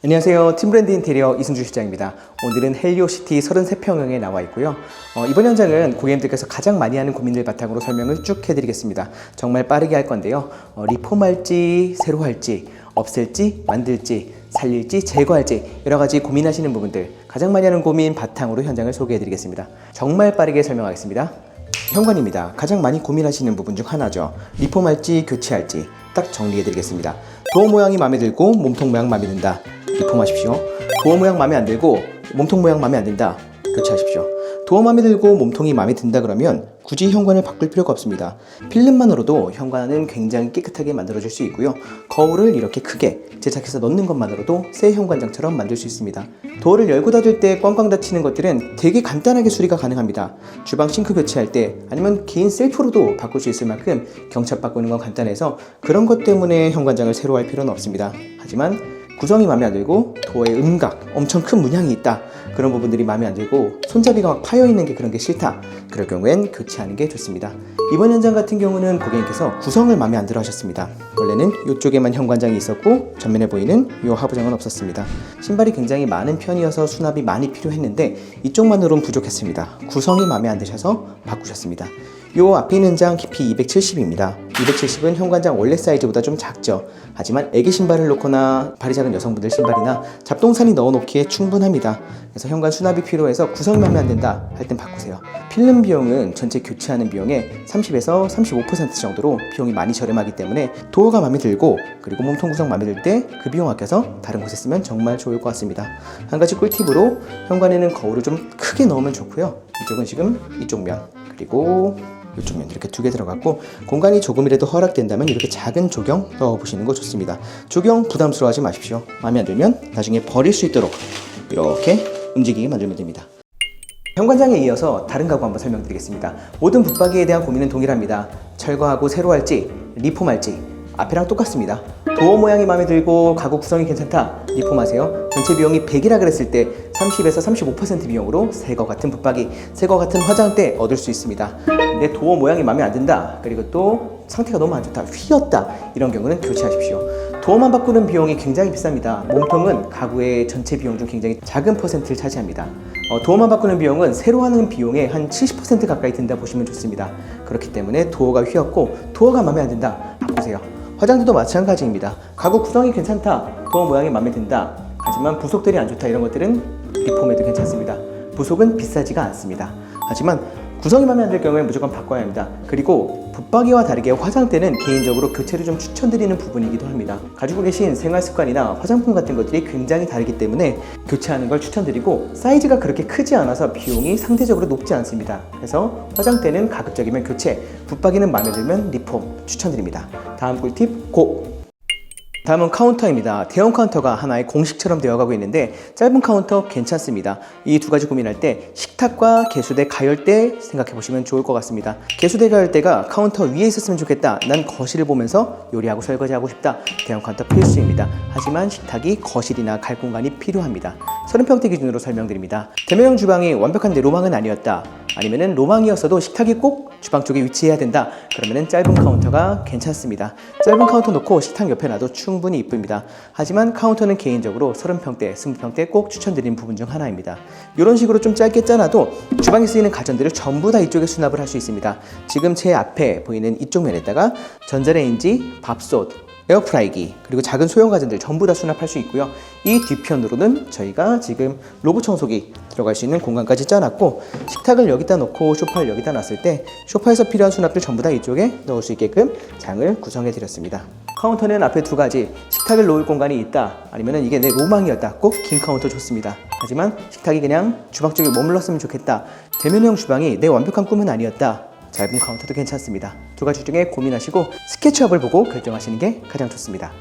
안녕하세요. 팀브랜드 인테리어 이승주 실장입니다. 오늘은 헬리오시티 33평형에 나와 있고요. 이번 현장은 고객님들께서 가장 많이 하는 고민들 바탕으로 설명을 쭉 해드리겠습니다. 정말 빠르게 할 건데요. 리폼할지, 새로 할지, 없앨지, 만들지, 살릴지, 제거할지 여러 가지 고민하시는 부분들, 가장 많이 하는 고민 바탕으로 현장을 소개해드리겠습니다. 정말 빠르게 설명하겠습니다. 현관입니다. 가장 많이 고민하시는 부분 중 하나죠. 리폼할지, 교체할지 딱 정리해드리겠습니다. 도어 모양이 마음에 들고 몸통 모양 마음에 든다. 리폼하십시오. 도어 모양 마음에 안 들고 몸통 모양 마음에 안 든다. 교체하십시오. 도어 마음에 들고 몸통이 마음에 든다 그러면 굳이 현관을 바꿀 필요가 없습니다. 필름만으로도 현관은 굉장히 깨끗하게 만들어줄 수 있고요. 거울을 이렇게 크게 제작해서 넣는 것만으로도 새 현관장처럼 만들 수 있습니다. 도어를 열고 닫을 때 꽝꽝 닫히는 것들은 되게 간단하게 수리가 가능합니다. 주방 싱크 교체할 때 아니면 개인 셀프로도 바꿀 수 있을 만큼 경첩 바꾸는 건 간단해서 그런 것 때문에 현관장을 새로 할 필요는 없습니다. 하지만 구성이 마음에 안 들고 도어에 음각, 엄청 큰 문양이 있다. 그런 부분들이 마음에 안 들고 손잡이가 막 파여있는 게 그런 게 싫다. 그럴 경우엔 교체하는 게 좋습니다. 이번 현장 같은 경우는 고객님께서 구성을 마음에 안 들어 하셨습니다. 원래는 이쪽에만 현관장이 있었고 전면에 보이는 이 하부장은 없었습니다. 신발이 굉장히 많은 편이어서 수납이 많이 필요했는데 이쪽만으로는 부족했습니다. 구성이 마음에 안 드셔서 바꾸셨습니다. 요 앞에 있는 장 깊이 270입니다. 270은 현관장 원래 사이즈보다 좀 작죠. 하지만 애기 신발을 놓거나 발이 작은 여성분들 신발이나 잡동사니 넣어놓기에 충분합니다. 그래서 현관 수납이 필요해서 구성이 마음에 안 든다 할 땐 바꾸세요. 필름 비용은 전체 교체하는 비용의 30에서 35% 정도로 비용이 많이 저렴하기 때문에 도어가 마음에 들고 그리고 몸통 구성 마음에 들 때 그 비용 아껴서 다른 곳에 쓰면 정말 좋을 것 같습니다. 한 가지 꿀팁으로 현관에는 거울을 좀 크게 넣으면 좋고요. 이쪽은 지금 이쪽 면 그리고 이쪽 면 이렇게 두 개 들어갔고 공간이 조금이라도 허락된다면 이렇게 작은 조경 넣어보시는 거 좋습니다. 조경 부담스러워하지 마십시오. 마음에 안 들면 나중에 버릴 수 있도록 이렇게 움직이게 만들면 됩니다. 현관장에 이어서 다른 가구 한번 설명드리겠습니다. 모든 붙박이에 대한 고민은 동일합니다. 철거하고 새로 할지 리폼할지 앞이랑 똑같습니다. 도어 모양이 마음에 들고 가구 구성이 괜찮다. 리폼하세요. 전체 비용이 100이라 그랬을 때 30에서 35% 비용으로 새거 같은 붙박이, 새거 같은 화장대 얻을 수 있습니다. 근데 도어 모양이 마음에 안 든다. 그리고 또 상태가 너무 안 좋다. 휘었다. 이런 경우는 교체하십시오. 도어만 바꾸는 비용이 굉장히 비쌉니다. 몸통은 가구의 전체 비용 중 굉장히 작은 퍼센트를 차지합니다. 도어만 바꾸는 비용은 새로 하는 비용의 한 70% 가까이 든다 보시면 좋습니다. 그렇기 때문에 도어가 휘었고 도어가 마음에 안 든다. 바꾸세요. 화장대도 마찬가지입니다. 가구 구성이 괜찮다. 도어 모양이 마음에 든다. 하지만 부속들이 안 좋다. 이런 것들은 리폼해도 괜찮습니다. 부속은 비싸지가 않습니다. 하지만 구성이 마음에 안 들 경우에 무조건 바꿔야 합니다. 그리고 붙박이와 다르게 화장대는 개인적으로 교체를 좀 추천드리는 부분이기도 합니다. 가지고 계신 생활습관이나 화장품 같은 것들이 굉장히 다르기 때문에 교체하는 걸 추천드리고 사이즈가 그렇게 크지 않아서 비용이 상대적으로 높지 않습니다. 그래서 화장대는 가급적이면 교체, 붙박이는 마음에 들면 리폼 추천드립니다. 다음 꿀팁 고! 다음은 카운터입니다. 대형 카운터가 하나의 공식처럼 되어가고 있는데 짧은 카운터 괜찮습니다. 이 두 가지 고민할 때 식탁과 개수대 가열대 생각해 보시면 좋을 것 같습니다. 개수대 가열대가 카운터 위에 있었으면 좋겠다. 난 거실을 보면서 요리하고 설거지하고 싶다. 대형 카운터 필수입니다. 하지만 식탁이 거실이나 갈 공간이 필요합니다. 30평대 기준으로 설명드립니다. 대면형 주방이 완벽한 내 로망은 아니었다. 아니면은 로망이었어도 식탁이 꼭 주방 쪽에 위치해야 된다. 그러면은 짧은 카운터가 괜찮습니다. 짧은 카운터 놓고 식탁 옆에 놔도 충분히 이쁩니다. 하지만 카운터는 개인적으로 30평대, 20평대 꼭 추천드리는 부분 중 하나입니다. 이런 식으로 좀 짧게 짜놔도 주방에 쓰이는 가전들을 전부 다 이쪽에 수납을 할 수 있습니다. 지금 제 앞에 보이는 이쪽 면에다가 전자레인지, 밥솥, 에어프라이기 그리고 작은 소형 가전들 전부 다 수납할 수 있고요. 이 뒤편으로는 저희가 지금 로봇 청소기 들어갈 수 있는 공간까지 짜놨고 식탁을 여기다 놓고 소파를 여기다 놨을 때 소파에서 필요한 수납들 전부 다 이쪽에 넣을 수 있게끔 장을 구성해 드렸습니다. 카운터는 앞에 두 가지, 식탁을 놓을 공간이 있다 아니면 이게 내 로망이었다. 꼭 긴 카운터 좋습니다. 하지만 식탁이 그냥 주방 쪽에 머물렀으면 좋겠다. 대면형 주방이 내 완벽한 꿈은 아니었다. 짧은 카운터도 괜찮습니다. 두 가지 중에 고민하시고 스케치업을 보고 결정하시는 게 가장 좋습니다.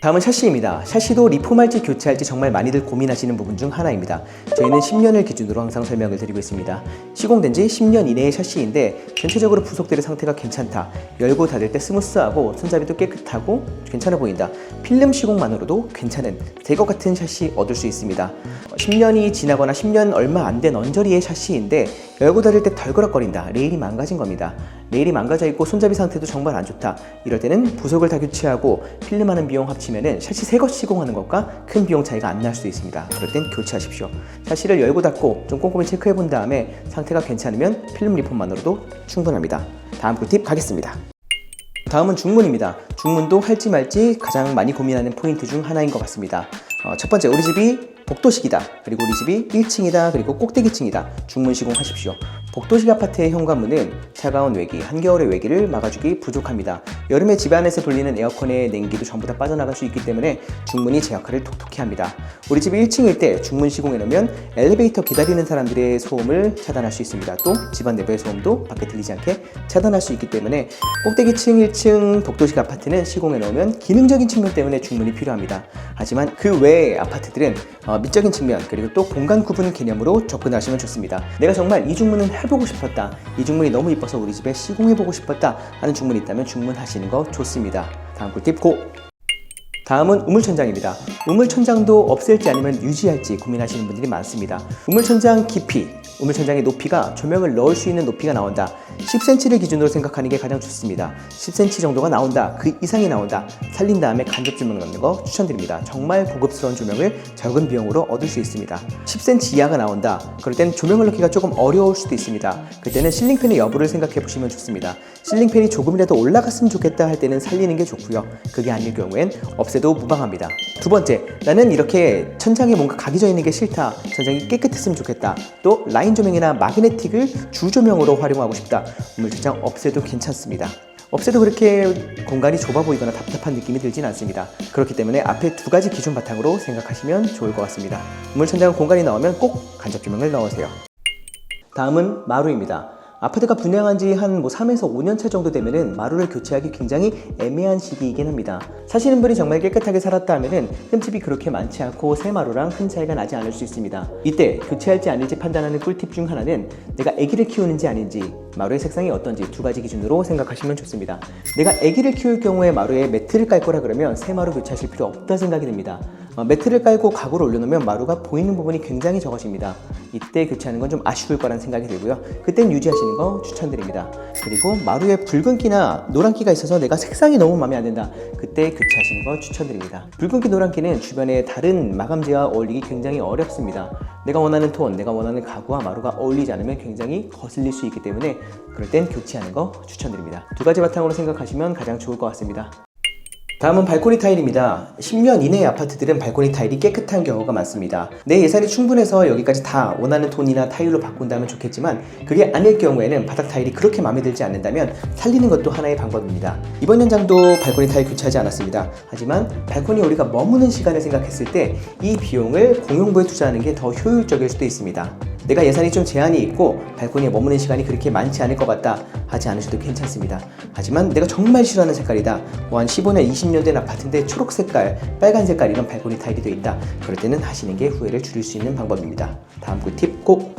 다음은 샤시입니다. 샤시도 리폼할지 교체할지 정말 많이들 고민하시는 부분 중 하나입니다. 저희는 10년을 기준으로 항상 설명을 드리고 있습니다. 시공된 지 10년 이내의 샤시인데 전체적으로 부속들의 상태가 괜찮다. 열고 닫을 때 스무스하고 손잡이도 깨끗하고 괜찮아 보인다. 필름 시공만으로도 괜찮은 새거 같은 샤시 얻을 수 있습니다. 10년이 지나거나 10년 얼마 안 된 언저리의 샤시인데 열고 닫을 때 덜그럭거린다. 레일이 망가진 겁니다. 레일이 망가져 있고 손잡이 상태도 정말 안 좋다. 이럴 때는 부속을 다 교체하고 필름하는 비용 합치 보시면은 샤시 새 것 시공하는 것과 큰 비용 차이가 안 날 수도 있습니다. 그럴 땐 교체하십시오. 샤시를 열고 닫고 좀 꼼꼼히 체크해 본 다음에 상태가 괜찮으면 필름 리폼만으로도 충분합니다. 다음 꿀팁 가겠습니다. 다음은 중문입니다. 중문도 할지 말지 가장 많이 고민하는 포인트 중 하나인 것 같습니다. 첫 번째, 우리 집이 복도식이다. 그리고 우리 집이 1층이다. 그리고 꼭대기층이다. 중문 시공하십시오. 복도식 아파트의 현관문은 차가운 외기, 한겨울의 외기를 막아주기 부족합니다. 여름에 집 안에서 돌리는 에어컨의 냉기도 전부 다 빠져나갈 수 있기 때문에 중문이 제 역할을 톡톡히 합니다. 우리 집이 1층일 때 중문 시공해 놓으면 엘리베이터 기다리는 사람들의 소음을 차단할 수 있습니다. 또 집안 내부의 소음도 밖에 들리지 않게 차단할 수 있기 때문에 꼭대기층 1층 복도식 아파트는 시공해 놓으면 기능적인 측면 때문에 중문이 필요합니다. 하지만 그 외의 아파트들은 미적인 측면 그리고 또 공간 구분 개념으로 접근하시면 좋습니다. 내가 정말 이 중문은 해보고 싶었다, 이 중문이 너무 이뻐서 우리 집에 시공해보고 싶었다 하는 중문이 있다면 중문하시는 거 좋습니다. 다음 꿀팁 고! 다음은 우물천장입니다. 우물천장도 없앨지 아니면 유지할지 고민하시는 분들이 많습니다. 우물천장 깊이, 우물천장의 높이가 조명을 넣을 수 있는 높이가 나온다. 10cm를 기준으로 생각하는 게 가장 좋습니다. 10cm 정도가 나온다, 그 이상이 나온다, 살린 다음에 간접 조명 넣는 거 추천드립니다. 정말 고급스러운 조명을 적은 비용으로 얻을 수 있습니다. 10cm 이하가 나온다, 그럴 땐 조명을 넣기가 조금 어려울 수도 있습니다. 그때는 실링팬의 여부를 생각해 보시면 좋습니다. 실링팬이 조금이라도 올라갔으면 좋겠다 할 때는 살리는 게 좋고요. 그게 아닐 경우엔 없애도 무방합니다. 두 번째, 나는 이렇게 천장에 뭔가 각이 져 있는 게 싫다, 천장이 깨끗했으면 좋겠다, 또 라인 조명이나 마그네틱을 주 조명으로 활용하고 싶다. 우물천장 없애도 괜찮습니다. 없애도 그렇게 공간이 좁아 보이거나 답답한 느낌이 들진 않습니다. 그렇기 때문에 앞에 두 가지 기준 바탕으로 생각하시면 좋을 것 같습니다. 우물천장 공간이 나오면 꼭 간접 조명을 넣으세요. 다음은 마루입니다. 아파트가 분양한 지 한 3에서 5년 차 정도 되면은 마루를 교체하기 굉장히 애매한 시기이긴 합니다. 사시는 분이 정말 깨끗하게 살았다 하면은 흠집이 그렇게 많지 않고 새 마루랑 큰 차이가 나지 않을 수 있습니다. 이때 교체할지 아닐지 판단하는 꿀팁 중 하나는 내가 아기를 키우는지 아닌지, 마루의 색상이 어떤지 두 가지 기준으로 생각하시면 좋습니다. 내가 아기를 키울 경우에 마루에 매트를 깔 거라 그러면 새 마루 교체하실 필요 없다 생각이 듭니다. 매트를 깔고 가구를 올려놓으면 마루가 보이는 부분이 굉장히 적어집니다. 이때 교체하는 건 좀 아쉬울 거란 생각이 들고요. 그땐 유지하시는 거 추천드립니다. 그리고 마루에 붉은기나 노란기가 있어서 내가 색상이 너무 마음에 안 든다, 그때 교체하시는 거 추천드립니다. 붉은기 노란기는 주변에 다른 마감재와 어울리기 굉장히 어렵습니다. 내가 원하는 톤, 내가 원하는 가구와 마루가 어울리지 않으면 굉장히 거슬릴 수 있기 때문에 그럴 땐 교체하는 거 추천드립니다. 두 가지 바탕으로 생각하시면 가장 좋을 것 같습니다. 다음은 발코니 타일입니다. 10년 이내의 아파트들은 발코니 타일이 깨끗한 경우가 많습니다. 내 예산이 충분해서 여기까지 다 원하는 톤이나 타일로 바꾼다면 좋겠지만 그게 아닐 경우에는 바닥 타일이 그렇게 마음에 들지 않는다면 살리는 것도 하나의 방법입니다. 이번 현장도 발코니 타일 교체하지 않았습니다. 하지만 발코니에 우리가 머무는 시간을 생각했을 때 이 비용을 공용부에 투자하는 게 더 효율적일 수도 있습니다. 내가 예산이 좀 제한이 있고 발코니에 머무는 시간이 그렇게 많지 않을 것 같다 하지 않으셔도 괜찮습니다. 하지만 내가 정말 싫어하는 색깔이다, 한 15년, 20년 된 아파트인데 초록 색깔, 빨간 색깔 이런 발코니 타일이 되어 있다, 그럴 때는 하시는 게 후회를 줄일 수 있는 방법입니다. 다음 꿀팁 꼭!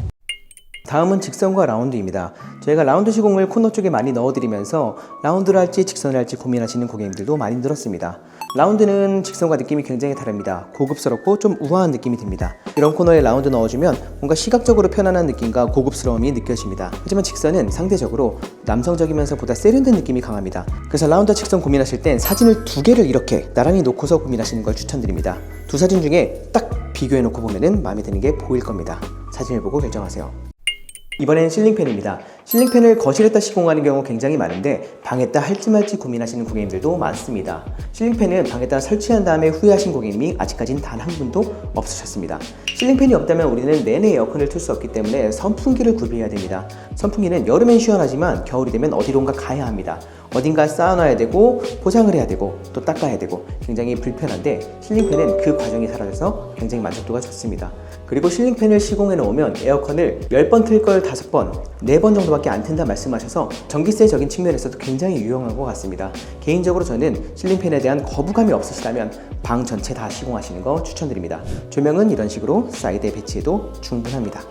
다음은 직선과 라운드입니다. 저희가 라운드 시공을 코너 쪽에 많이 넣어드리면서 라운드를 할지 직선을 할지 고민하시는 고객님들도 많이 늘었습니다. 라운드는 직선과 느낌이 굉장히 다릅니다. 고급스럽고 좀 우아한 느낌이 듭니다. 이런 코너에 라운드 넣어주면 뭔가 시각적으로 편안한 느낌과 고급스러움이 느껴집니다. 하지만 직선은 상대적으로 남성적이면서 보다 세련된 느낌이 강합니다. 그래서 라운드 직선 고민하실 땐 사진을 두 개를 이렇게 나란히 놓고서 고민하시는 걸 추천드립니다. 두 사진 중에 딱 비교해 놓고 보면은 마음에 드는 게 보일 겁니다. 사진을 보고 결정하세요. 이번엔 실링팬입니다. 실링팬을 거실에다 시공하는 경우 굉장히 많은데 방에다 할지 말지 고민하시는 고객님들도 많습니다. 실링팬은 방에다 설치한 다음에 후회하신 고객님이 아직까지는 단 한 분도 없으셨습니다. 실링팬이 없다면 우리는 내내 에어컨을 틀 수 없기 때문에 선풍기를 구비해야 됩니다. 선풍기는 여름엔 시원하지만 겨울이 되면 어디론가 가야 합니다. 어딘가 쌓아놔야 되고 포장을 해야 되고 또 닦아야 되고 굉장히 불편한데 실링팬은 그 과정이 사라져서 굉장히 만족도가 좋습니다. 그리고 실링팬을 시공해 놓으면 에어컨을 10번 틀 걸 5번, 4번 정도밖에 안 튼다 말씀하셔서 전기세적인 측면에서도 굉장히 유용한 것 같습니다. 개인적으로 저는 실링팬에 대한 거부감이 없으시다면 방 전체 다 시공하시는 거 추천드립니다. 조명은 이런 식으로 사이드에 배치해도 충분합니다.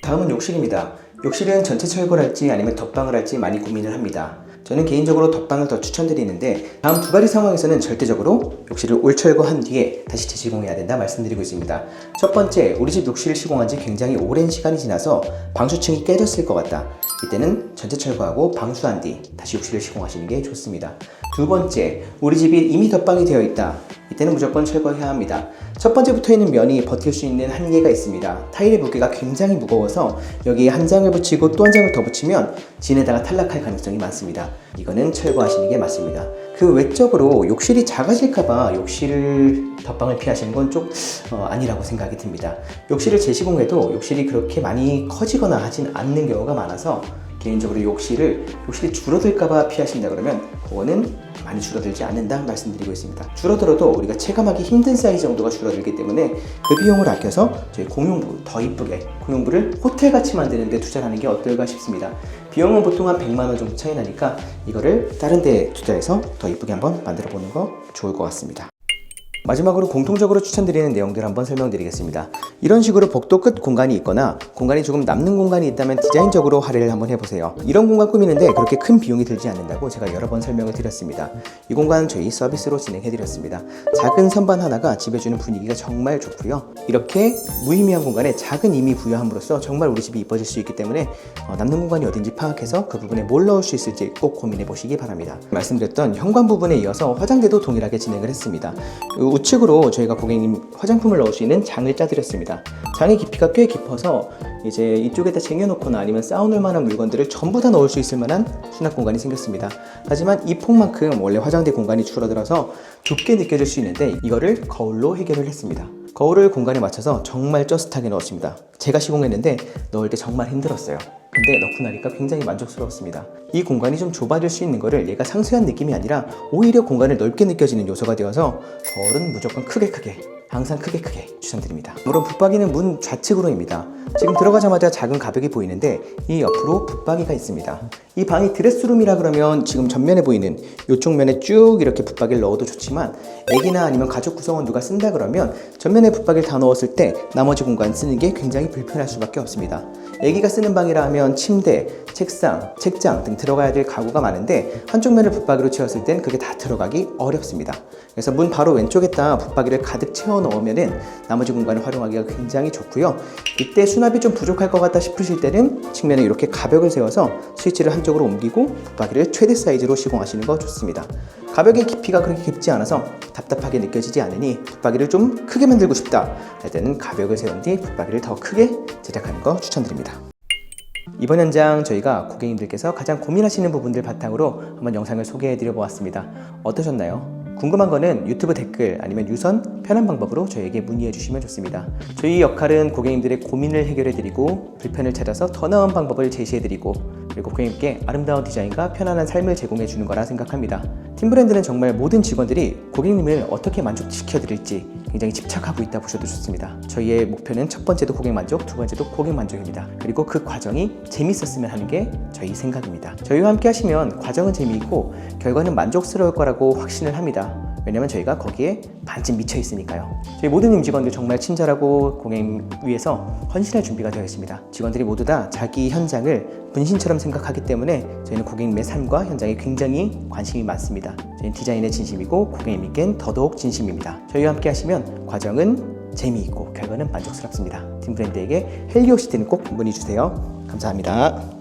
다음은 욕실입니다. 욕실은 전체 철거를 할지 아니면 덧방을 할지 많이 고민을 합니다. 저는 개인적으로 덧방을 더 추천드리는데 다음 두 가지 상황에서는 절대적으로 욕실을 올 철거한 뒤에 다시 재시공해야 된다 말씀드리고 있습니다. 첫 번째, 우리 집 욕실을 시공한 지 굉장히 오랜 시간이 지나서 방수층이 깨졌을 것 같다. 이때는 전체 철거하고 방수한 뒤 다시 욕실을 시공하시는 게 좋습니다. 두 번째, 우리 집이 이미 덧방이 되어 있다. 이때는 무조건 철거해야 합니다. 첫 번째 붙어있는 면이 버틸 수 있는 한계가 있습니다. 타일의 무게가 굉장히 무거워서 여기에 한 장을 붙이고 또 한 장을 더 붙이면 지내다가 탈락할 가능성이 많습니다. 이거는 철거하시는 게 맞습니다. 그 외적으로 욕실이 작아질까봐 욕실 덧방을 피하시는 건 좀 아니라고 생각이 듭니다. 욕실을 재시공해도 욕실이 그렇게 많이 커지거나 하진 않는 경우가 많아서 개인적으로 욕실이 줄어들까봐 피하신다 그러면 그거는 많이 줄어들지 않는다 말씀드리고 있습니다. 줄어들어도 우리가 체감하기 힘든 사이즈 정도가 줄어들기 때문에 그 비용을 아껴서 저희 공용부 더 이쁘게 공용부를 호텔같이 만드는 데 투자를 하는 게 어떨까 싶습니다. 비용은 보통 한 100만 원 정도 차이 나니까 이거를 다른 데 투자해서 더 이쁘게 한번 만들어 보는 거 좋을 것 같습니다. 마지막으로 공통적으로 추천드리는 내용들 한번 설명드리겠습니다. 이런 식으로 복도 끝 공간이 있거나 공간이 조금 남는 공간이 있다면 디자인적으로 할애를 한번 해보세요. 이런 공간 꾸미는데 그렇게 큰 비용이 들지 않는다고 제가 여러 번 설명을 드렸습니다. 이 공간 저희 서비스로 진행해드렸습니다. 작은 선반 하나가 집에 주는 분위기가 정말 좋고요. 이렇게 무의미한 공간에 작은 의미 부여함으로써 정말 우리 집이 이뻐질 수 있기 때문에 남는 공간이 어딘지 파악해서 그 부분에 뭘 넣을 수 있을지 꼭 고민해 보시기 바랍니다. 말씀드렸던 현관 부분에 이어서 화장대도 동일하게 진행을 했습니다. 우측으로 저희가 고객님 화장품을 넣을 수 있는 장을 짜드렸습니다. 장의 깊이가 꽤 깊어서 이제 이쪽에다 쟁여놓거나 아니면 쌓아놓을 만한 물건들을 전부 다 넣을 수 있을 만한 수납 공간이 생겼습니다. 하지만 이 폭만큼 원래 화장대 공간이 줄어들어서 좁게 느껴질 수 있는데 이거를 거울로 해결을 했습니다. 거울을 공간에 맞춰서 정말 쩌슷하게 넣었습니다. 제가 시공했는데 넣을 때 정말 힘들었어요. 근데 넣고 나니까 굉장히 만족스러웠습니다. 이 공간이 좀 좁아질 수 있는 거를 얘가 상세한 느낌이 아니라 오히려 공간을 넓게 느껴지는 요소가 되어서 거울은 무조건 크게 항상 크게 추천드립니다. 물론 붙박이는 문 좌측으로입니다. 지금 들어가자마자 작은 가벽이 보이는데 이 옆으로 붙박이가 있습니다. 이 방이 드레스룸이라 그러면 지금 전면에 보이는 이쪽 면에 쭉 이렇게 붙박이를 넣어도 좋지만 애기나 아니면 가족 구성원 누가 쓴다 그러면 전면에 붙박이를 다 넣었을 때 나머지 공간 쓰는 게 굉장히 불편할 수밖에 없습니다. 애기가 쓰는 방이라 하면 침대, 책상, 책장 등 들어가야 될 가구가 많은데 한쪽 면을 붙박이로 채웠을 땐 그게 다 들어가기 어렵습니다. 그래서 문 바로 왼쪽에다 붙박이를 가득 채워 넣으면은 나머지 공간을 활용하기가 굉장히 좋고요. 이때 수납이 좀 부족할 것 같다 싶으실 때는 측면에 이렇게 가벽을 세워서 스위치를 한쪽으로 옮기고 붙박이를 최대 사이즈로 시공하시는 거 좋습니다. 가벽의 깊이가 그렇게 깊지 않아서 답답하게 느껴지지 않으니 붙박이를 좀 크게 만들고 싶다 할 때는 가벽을 세운 뒤 붙박이를 더 크게 제작하는 거 추천드립니다. 이번 현장 저희가 고객님들께서 가장 고민하시는 부분들 바탕으로 한번 영상을 소개해드려 보았습니다. 어떠셨나요? 궁금한 거는 유튜브 댓글 아니면 유선 편한 방법으로 저희에게 문의해 주시면 좋습니다. 저희 역할은 고객님들의 고민을 해결해 드리고 불편을 찾아서 더 나은 방법을 제시해 드리고 그리고 고객님께 아름다운 디자인과 편안한 삶을 제공해 주는 거라 생각합니다. 팀브랜드는 정말 모든 직원들이 고객님을 어떻게 만족시켜 드릴지 굉장히 집착하고 있다 보셔도 좋습니다. 저희의 목표는 첫 번째도 고객 만족, 두 번째도 고객 만족입니다. 그리고 그 과정이 재밌었으면 하는 게 저희 생각입니다. 저희와 함께 하시면 과정은 재미있고 결과는 만족스러울 거라고 확신을 합니다. 왜냐면 저희가 거기에 반쯤 미쳐 있으니까요. 저희 모든 임직원들 정말 친절하고 고객님 위해서 헌신할 준비가 되어 있습니다. 직원들이 모두 다 자기 현장을 분신처럼 생각하기 때문에 저희는 고객님의 삶과 현장에 굉장히 관심이 많습니다. 저희는 디자인에 진심이고 고객님께는 더더욱 진심입니다. 저희와 함께 하시면 과정은 재미있고 결과는 만족스럽습니다. 팀브랜드에게 헬리오시티는 꼭 문의 주세요. 감사합니다.